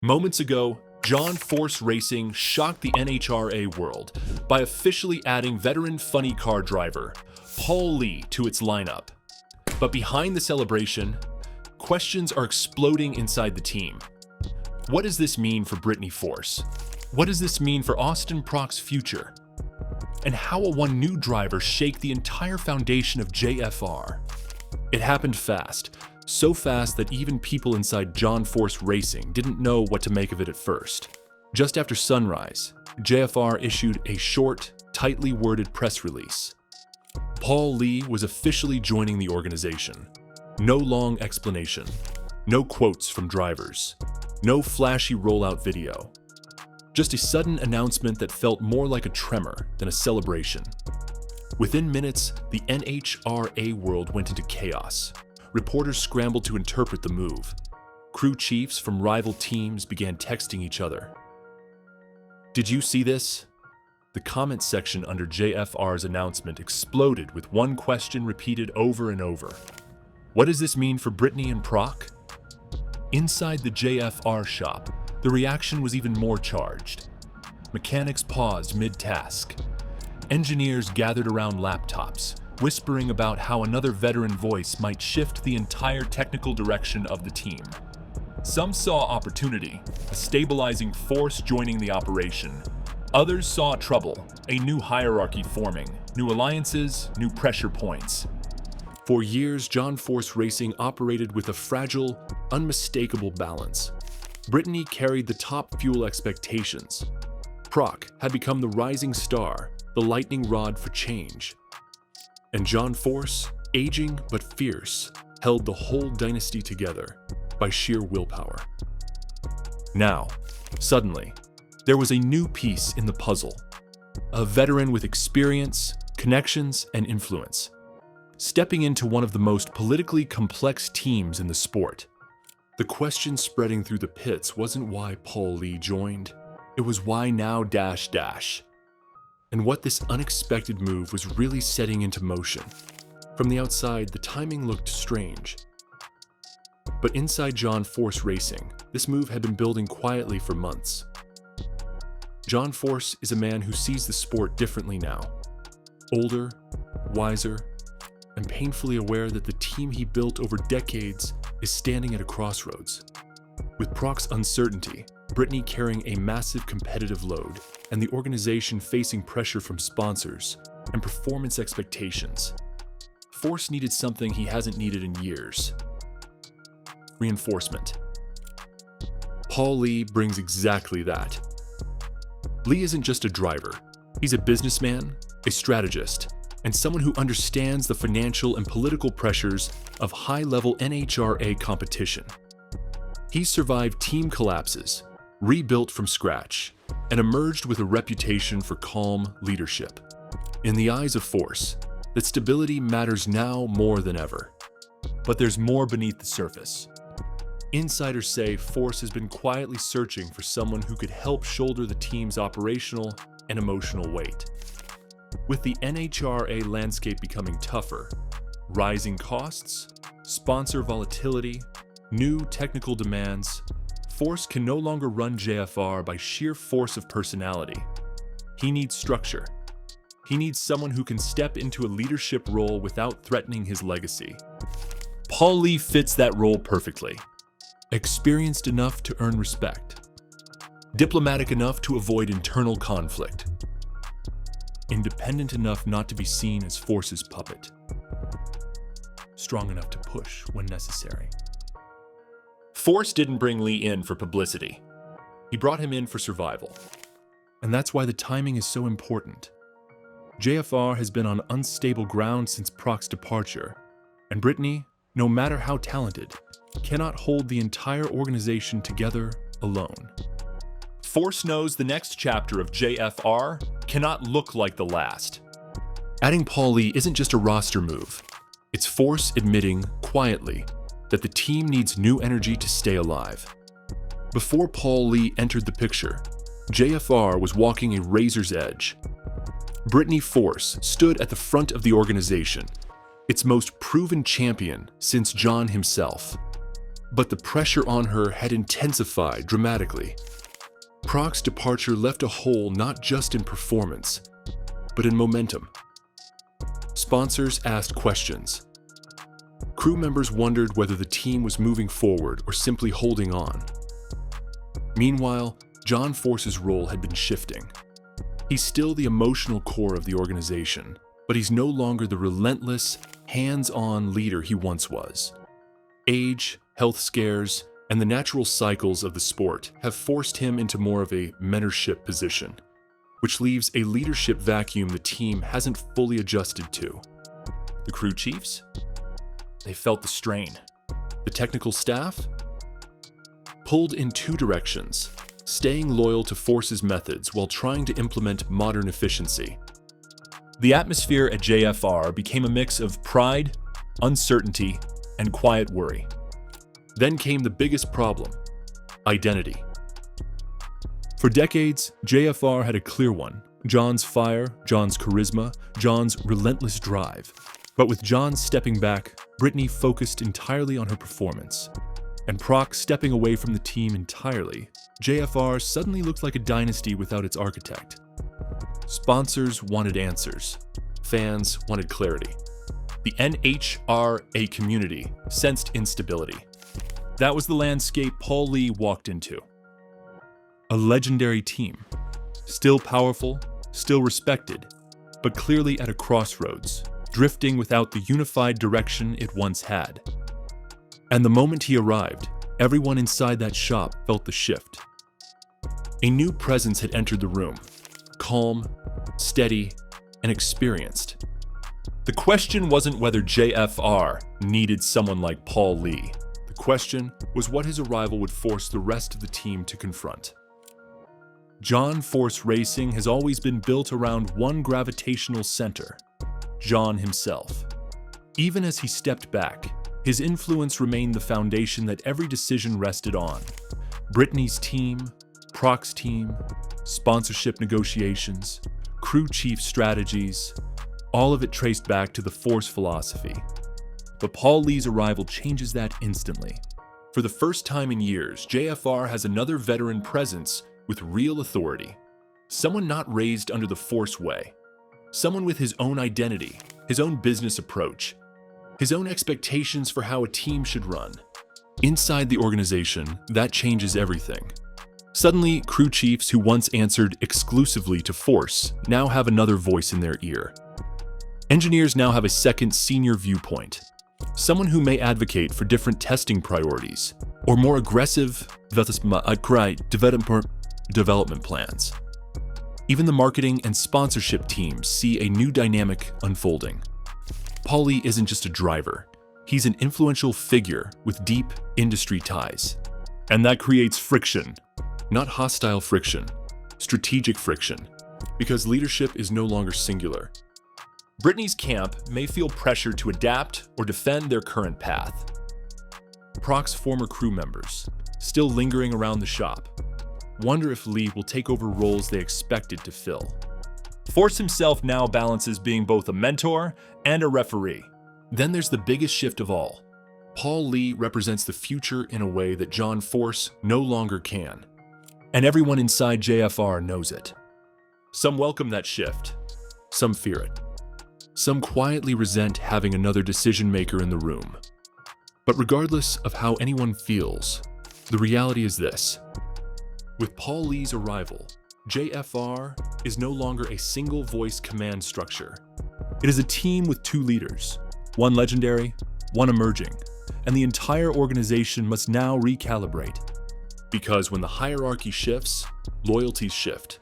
Moments ago, John Force Racing shocked the NHRA world by officially adding veteran funny car driver Paul Lee to its lineup. But behind the celebration, questions are exploding inside the team. What does this mean for Brittany Force? What does this mean for Austin Prock's future? And how will one new driver shake the entire foundation of JFR? It happened fast. So fast that even people inside John Force Racing didn't know what to make of it at first. Just after sunrise, JFR issued a short, tightly worded press release. Paul Lee was officially joining the organization. No long explanation, no quotes from drivers, no flashy rollout video. Just a sudden announcement that felt more like a tremor than a celebration. Within minutes, the NHRA world went into chaos. Reporters scrambled to interpret the move. Crew chiefs from rival teams began texting each other. Did you see this? The comment section under JFR's announcement exploded with one question repeated over and over. What does this mean for Brittany and Prock? Inside the JFR shop, the reaction was even more charged. Mechanics paused mid-task. Engineers gathered around laptops, whispering about how another veteran voice might shift the entire technical direction of the team. Some saw opportunity, a stabilizing force joining the operation. Others saw trouble, a new hierarchy forming, new alliances, new pressure points. For years, John Force Racing operated with a fragile, unmistakable balance. Brittany carried the top fuel expectations. Prock had become the rising star, the lightning rod for change. And John Force, aging but fierce, held the whole dynasty together by sheer willpower. Now, suddenly, there was a new piece in the puzzle. A veteran with experience, connections, and influence, stepping into one of the most politically complex teams in the sport. The question spreading through the pits wasn't why Paul Lee joined, it was why now ... And what this unexpected move was really setting into motion. From the outside, the timing looked strange. But inside John Force Racing, this move had been building quietly for months. John Force is a man who sees the sport differently now. Older, wiser, and painfully aware that the team he built over decades is standing at a crossroads. With Prock's uncertainty, Brittany carrying a massive competitive load, and the organization facing pressure from sponsors and performance expectations, Force needed something he hasn't needed in years: reinforcement. Paul Lee brings exactly that. Lee isn't just a driver. He's a businessman, a strategist, and someone who understands the financial and political pressures of high-level NHRA competition. He's survived team collapses, rebuilt from scratch, and emerged with a reputation for calm leadership. In the eyes of Force, that stability matters now more than ever. But there's more beneath the surface. Insiders say Force has been quietly searching for someone who could help shoulder the team's operational and emotional weight. With the NHRA landscape becoming tougher, rising costs, sponsor volatility, new technical demands, Force can no longer run JFR by sheer force of personality. He needs structure. He needs someone who can step into a leadership role without threatening his legacy. Paul Lee fits that role perfectly. Experienced enough to earn respect. Diplomatic enough to avoid internal conflict. Independent enough not to be seen as Force's puppet. Strong enough to push when necessary. Force didn't bring Lee in for publicity. He brought him in for survival. And that's why the timing is so important. JFR has been on unstable ground since Prock's departure, and Brittany, no matter how talented, cannot hold the entire organization together alone. Force knows the next chapter of JFR cannot look like the last. Adding Paul Lee isn't just a roster move. It's Force admitting, quietly, that the team needs new energy to stay alive. Before Paul Lee entered the picture, JFR was walking a razor's edge. Brittany Force stood at the front of the organization, its most proven champion since John himself. But the pressure on her had intensified dramatically. Prock's departure left a hole not just in performance, but in momentum. Sponsors asked questions. Crew members wondered whether the team was moving forward or simply holding on. Meanwhile, John Force's role had been shifting. He's still the emotional core of the organization, but he's no longer the relentless, hands-on leader he once was. Age, health scares, and the natural cycles of the sport have forced him into more of a mentorship position, which leaves a leadership vacuum the team hasn't fully adjusted to. The crew chiefs? They felt the strain. The technical staff? Pulled in two directions, staying loyal to Force's methods while trying to implement modern efficiency. The atmosphere at JFR became a mix of pride, uncertainty, and quiet worry. Then came the biggest problem: identity. For decades, JFR had a clear one: John's fire, John's charisma, John's relentless drive. But with John stepping back, Brittany focused entirely on her performance. And Prock stepping away from the team entirely, JFR suddenly looked like a dynasty without its architect. Sponsors wanted answers. Fans wanted clarity. The NHRA community sensed instability. That was the landscape Paul Lee walked into. A legendary team, still powerful, still respected, but clearly at a crossroads, drifting without the unified direction it once had. And the moment he arrived, everyone inside that shop felt the shift. A new presence had entered the room, calm, steady, and experienced. The question wasn't whether JFR needed someone like Paul Lee. The question was what his arrival would force the rest of the team to confront. John Force Racing has always been built around one gravitational center: John himself. Even as he stepped back, his influence remained the foundation that every decision rested on. Brittany's team, Prock's team, sponsorship negotiations, crew chief strategies, all of it traced back to the Force philosophy. But Paul Lee's arrival changes that instantly. For the first time in years, JFR has another veteran presence with real authority. Someone not raised under the Force way. Someone with his own identity, his own business approach, his own expectations for how a team should run. Inside the organization, that changes everything. Suddenly, crew chiefs who once answered exclusively to Force now have another voice in their ear. Engineers now have a second senior viewpoint. Someone who may advocate for different testing priorities or more aggressive development plans. Even the marketing and sponsorship teams see a new dynamic unfolding. Paul Lee isn't just a driver. He's an influential figure with deep industry ties. And that creates friction. Not hostile friction, strategic friction, because leadership is no longer singular. Brittany's camp may feel pressure to adapt or defend their current path. Prock's former crew members, still lingering around the shop, wonder if Lee will take over roles they expected to fill. Force himself now balances being both a mentor and a referee. Then there's the biggest shift of all. Paul Lee represents the future in a way that John Force no longer can. And everyone inside JFR knows it. Some welcome that shift, some fear it. Some quietly resent having another decision maker in the room. But regardless of how anyone feels, the reality is this. With Paul Lee's arrival, JFR is no longer a single voice command structure. It is a team with two leaders, one legendary, one emerging, and the entire organization must now recalibrate. Because when the hierarchy shifts, loyalties shift.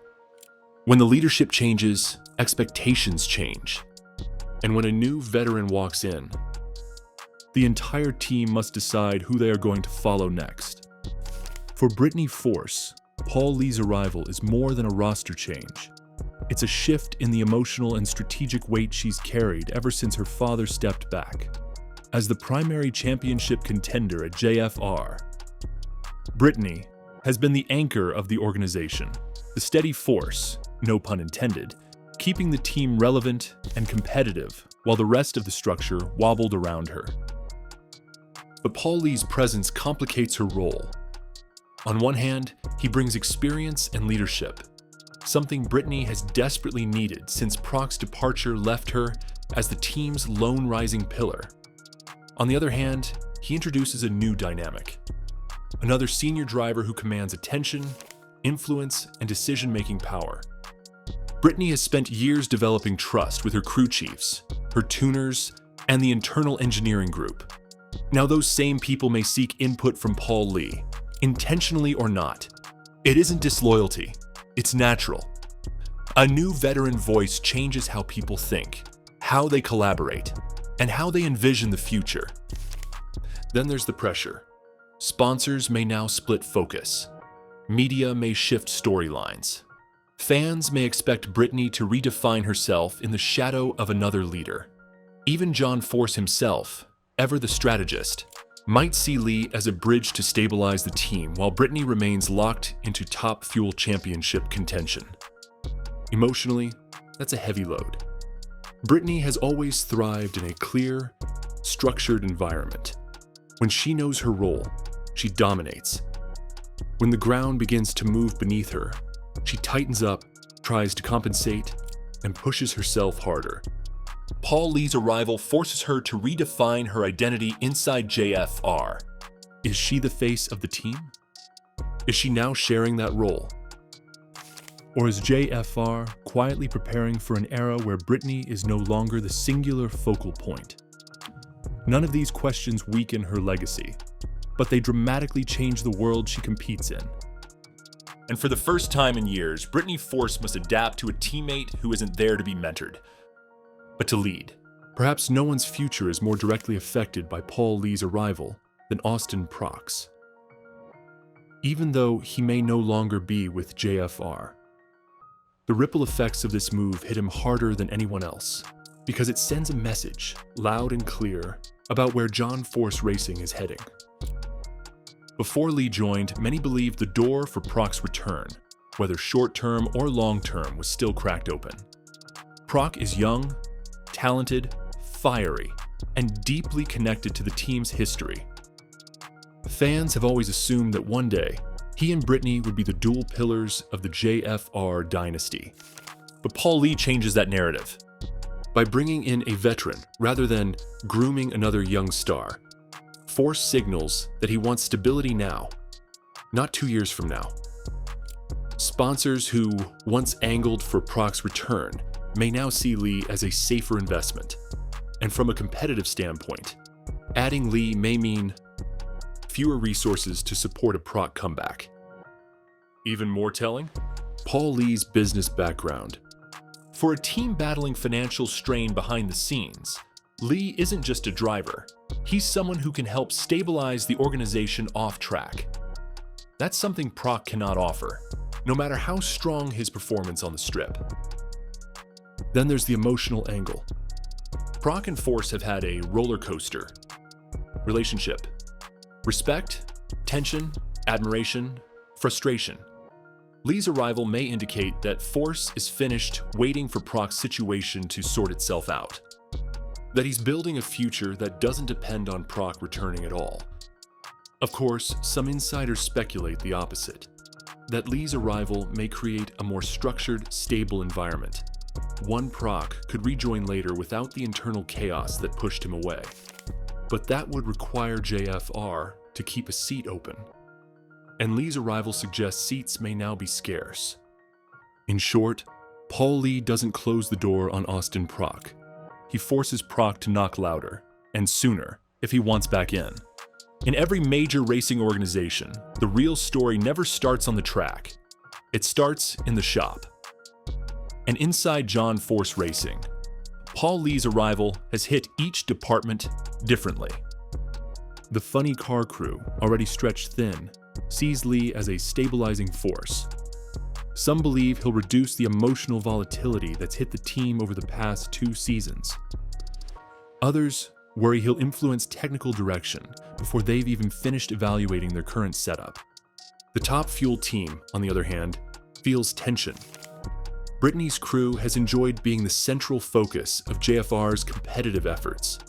When the leadership changes, expectations change. And when a new veteran walks in, the entire team must decide who they are going to follow next. For Brittany Force, Paul Lee's arrival is more than a roster change. It's a shift in the emotional and strategic weight she's carried ever since her father stepped back. As the primary championship contender at JFR, Brittany has been the anchor of the organization, the steady force, no pun intended, keeping the team relevant and competitive while the rest of the structure wobbled around her. But Paul Lee's presence complicates her role. On one hand, he brings experience and leadership, something Brittany has desperately needed since Prock's departure left her as the team's lone rising pillar. On the other hand, he introduces a new dynamic. Another senior driver who commands attention, influence, and decision-making power. Brittany has spent years developing trust with her crew chiefs, her tuners, and the internal engineering group. Now those same people may seek input from Paul Lee, intentionally or not. It isn't disloyalty, it's natural. A new veteran voice changes how people think, how they collaborate, and how they envision the future. Then there's the pressure. Sponsors may now split focus. Media may shift storylines. Fans may expect Brittany to redefine herself in the shadow of another leader. Even John Force himself, ever the strategist, might see Lee as a bridge to stabilize the team while Brittany remains locked into top fuel championship contention. Emotionally, that's a heavy load. Brittany has always thrived in a clear, structured environment. When she knows her role, she dominates. When the ground begins to move beneath her, she tightens up, tries to compensate, and pushes herself harder. Paul Lee's arrival forces her to redefine her identity inside JFR. Is she the face of the team? Is she now sharing that role? Or is JFR quietly preparing for an era where Brittany is no longer the singular focal point? None of these questions weaken her legacy, but they dramatically change the world she competes in. And for the first time in years, Brittany Force must adapt to a teammate who isn't there to be mentored, but to lead. Perhaps no one's future is more directly affected by Paul Lee's arrival than Austin Prock's. Even though he may no longer be with JFR, the ripple effects of this move hit him harder than anyone else, because it sends a message, loud and clear, about where John Force Racing is heading. Before Lee joined, many believed the door for Prock's return, whether short-term or long-term, was still cracked open. Prock is young, talented, fiery, and deeply connected to the team's history. Fans have always assumed that one day, he and Brittany would be the dual pillars of the JFR dynasty. But Paul Lee changes that narrative. By bringing in a veteran rather than grooming another young star, Force signals that he wants stability now, not 2 years from now. Sponsors who once angled for Prock's return may now see Lee as a safer investment. And from a competitive standpoint, adding Lee may mean fewer resources to support a Prock comeback. Even more telling? Paul Lee's business background. For a team battling financial strain behind the scenes, Lee isn't just a driver. He's someone who can help stabilize the organization off track. That's something Prock cannot offer, no matter how strong his performance on the strip. Then there's the emotional angle. Prock and Force have had a roller coaster relationship. Respect, tension, admiration, frustration. Lee's arrival may indicate that Force is finished waiting for Prock's situation to sort itself out. That he's building a future that doesn't depend on Prock returning at all. Of course, some insiders speculate the opposite. That Lee's arrival may create a more structured, stable environment. One Prock could rejoin later without the internal chaos that pushed him away. But that would require JFR to keep a seat open. And Lee's arrival suggests seats may now be scarce. In short, Paul Lee doesn't close the door on Austin Prock. He forces Prock to knock louder, and sooner, if he wants back in. In every major racing organization, the real story never starts on the track. It starts in the shop. And inside John Force Racing, Paul Lee's arrival has hit each department differently. The funny car crew, already stretched thin, sees Lee as a stabilizing force. Some believe he'll reduce the emotional volatility that's hit the team over the past 2 seasons. Others worry he'll influence technical direction before they've even finished evaluating their current setup. The top fuel team, on the other hand, feels tension. Brittany's crew has enjoyed being the central focus of JFR's competitive efforts.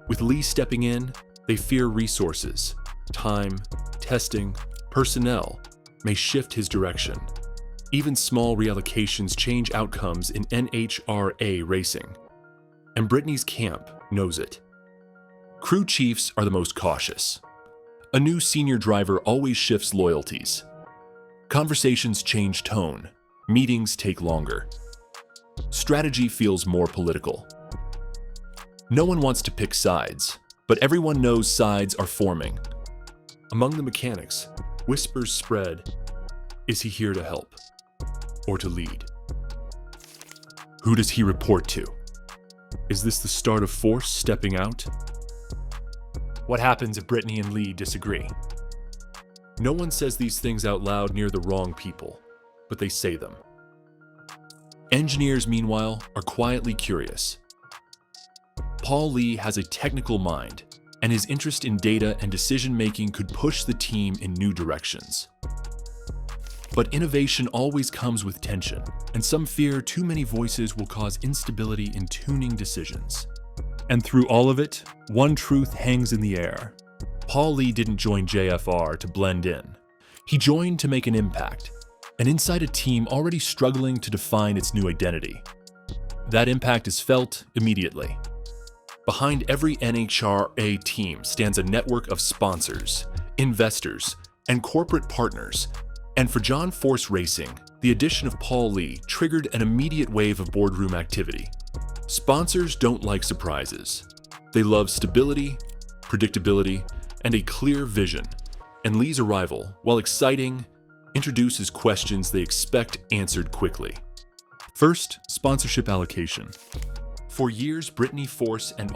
With Lee stepping in, They fear resources, time, testing, personnel may shift his direction. Even small reallocations change outcomes in NHRA racing. And Brittany's camp knows it. Crew chiefs are the most cautious. A new senior driver always shifts loyalties. Conversations change tone. Meetings take longer. Strategy feels more political. No one wants to pick sides, but everyone knows sides are forming. Among the mechanics, whispers spread. Is he here to help or to lead? Who does he report to? Is this the start of Force stepping out? What happens if Brittany and Lee disagree? No one says these things out loud near the wrong people, but they say them. Engineers, meanwhile, are quietly curious. Paul Lee has a technical mind, and his interest in data and decision-making could push the team in new directions. But innovation always comes with tension, and some fear too many voices will cause instability in tuning decisions. And through all of it, one truth hangs in the air. Paul Lee didn't join JFR to blend in. He joined to make an impact, and inside a team already struggling to define its new identity. That impact is felt immediately. Behind every NHRA team stands a network of sponsors, investors, and corporate partners. And for John Force Racing, the addition of Paul Lee triggered an immediate wave of boardroom activity. Sponsors don't like surprises. They love stability, predictability, and a clear vision. And Lee's arrival, while exciting, introduces questions they expect answered quickly. First, sponsorship allocation. For years, Brittany Force and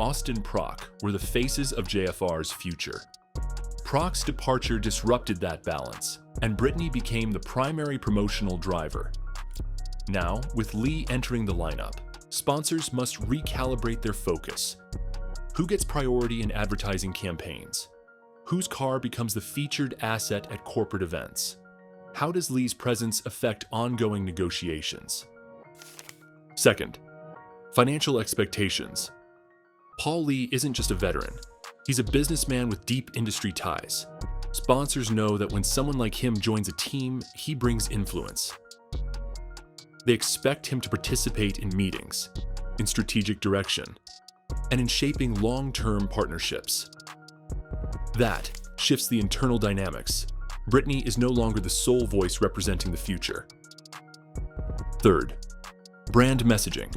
Prock were the faces of JFR's future. Prock's departure disrupted that balance, and Brittany became the primary promotional driver. Now, with Lee entering the lineup, sponsors must recalibrate their focus. Who gets priority in advertising campaigns? Whose car becomes the featured asset at corporate events? How does Lee's presence affect ongoing negotiations? Second, financial expectations. Paul Lee isn't just a veteran. He's a businessman with deep industry ties. Sponsors know that when someone like him joins a team, he brings influence. They expect him to participate in meetings, in strategic direction, and in shaping long-term partnerships. That shifts the internal dynamics. Brittany is no longer the sole voice representing the future. Third, brand messaging.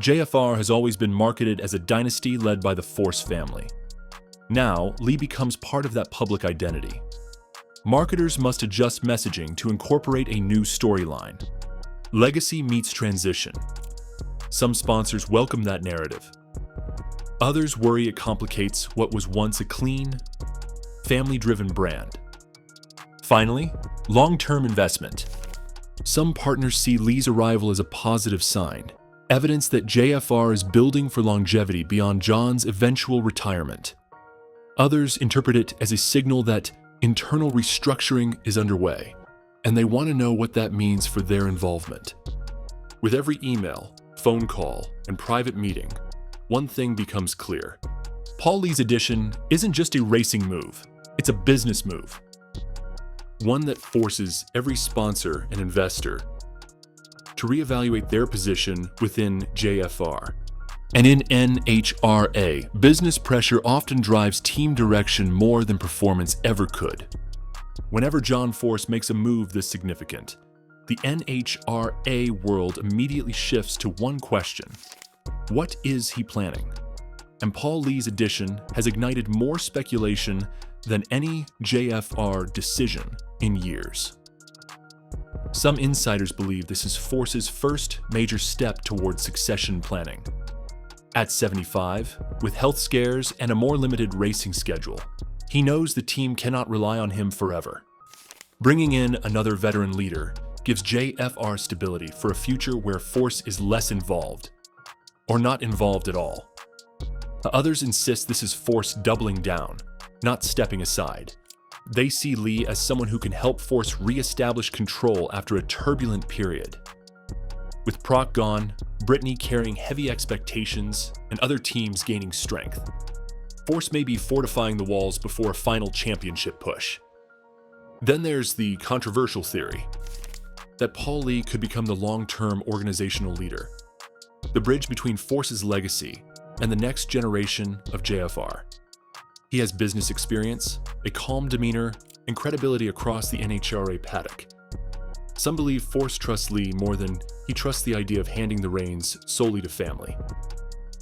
JFR has always been marketed as a dynasty led by the Force family. Now, Lee becomes part of that public identity. Marketers must adjust messaging to incorporate a new storyline. Legacy meets transition. Some sponsors welcome that narrative. Others worry it complicates what was once a clean, family-driven brand. Finally, long-term investment. Some partners see Lee's arrival as a positive sign, evidence that JFR is building for longevity beyond John's eventual retirement. Others interpret it as a signal that internal restructuring is underway, and they want to know what that means for their involvement. With every email, phone call, and private meeting, one thing becomes clear. Paul Lee's addition isn't just a racing move, it's a business move. One that forces every sponsor and investor to reevaluate their position within JFR. And in NHRA, business pressure often drives team direction more than performance ever could. Whenever John Force makes a move this significant, the NHRA world immediately shifts to one question: what is he planning? And Paul Lee's addition has ignited more speculation than any JFR decision in years. Some insiders believe this is Force's first major step towards succession planning. At 75, with health scares and a more limited racing schedule, he knows the team cannot rely on him forever. Bringing in another veteran leader gives JFR stability for a future where Force is less involved, or not involved at all. Others insist this is Force doubling down, not stepping aside. They see Lee as someone who can help Force re-establish control after a turbulent period. With Prock gone, Brittany carrying heavy expectations, and other teams gaining strength, Force may be fortifying the walls before a final championship push. Then there's the controversial theory that Paul Lee could become the long-term organizational leader, the bridge between Force's legacy and the next generation of JFR. He has business experience, a calm demeanor, and credibility across the NHRA paddock. Some believe Force trusts Lee more than he trusts the idea of handing the reins solely to family.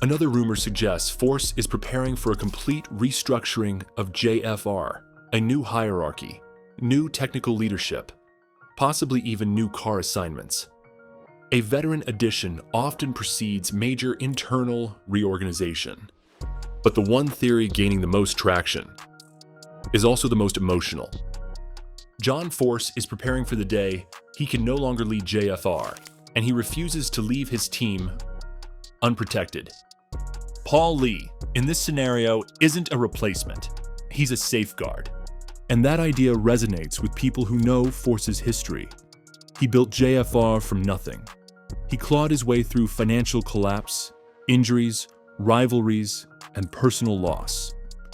Another rumor suggests Force is preparing for a complete restructuring of JFR, a new hierarchy, new technical leadership, possibly even new car assignments. A veteran addition often precedes major internal reorganization. But the one theory gaining the most traction is also the most emotional. John Force is preparing for the day he can no longer lead JFR, and he refuses to leave his team unprotected. Paul Lee, in this scenario, isn't a replacement. He's a safeguard. And that idea resonates with people who know Force's history. He built JFR from nothing. He clawed his way through financial collapse, injuries, rivalries, and personal loss.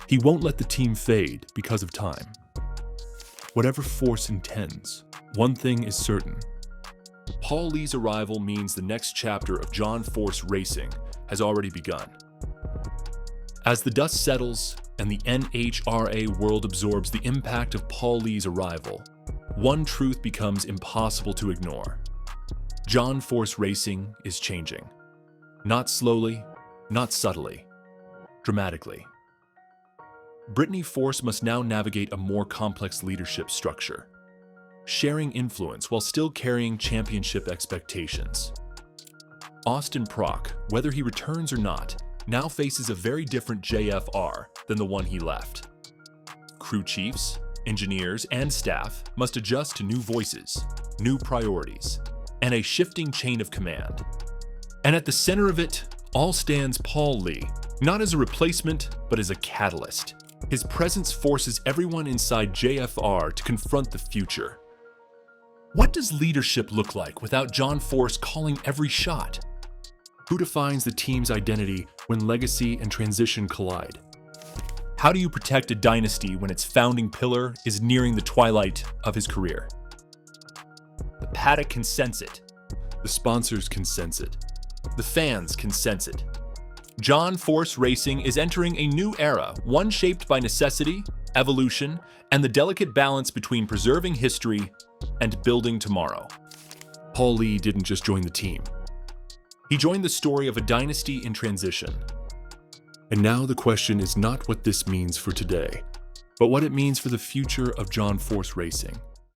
He won't let the team fade because of time. Whatever Force intends, one thing is certain. Paul Lee's arrival means the next chapter of John Force Racing has already begun. As the dust settles and the NHRA world absorbs the impact of Paul Lee's arrival, one truth becomes impossible to ignore. John Force Racing is changing. Not slowly, not subtly, dramatically. Brittany Force must now navigate a more complex leadership structure, sharing influence while still carrying championship expectations. Austin Prock, whether he returns or not, now faces a very different JFR than the one he left. Crew chiefs, engineers, and staff must adjust to new voices, new priorities, and a shifting chain of command. And at the center of it all stands Paul Lee, not as a replacement, but as a catalyst. His presence forces everyone inside JFR to confront the future. What does leadership look like without John Force calling every shot? Who defines the team's identity when legacy and transition collide? How do you protect a dynasty when its founding pillar is nearing the twilight of his career? The paddock can sense it. The sponsors can sense it. The fans can sense it. John Force Racing is entering a new era, one shaped by necessity, evolution, and the delicate balance between preserving history and building tomorrow. Paul Lee didn't just join the team. He joined the story of a dynasty in transition. And now the question is not what this means for today, but what it means for the future of John Force Racing.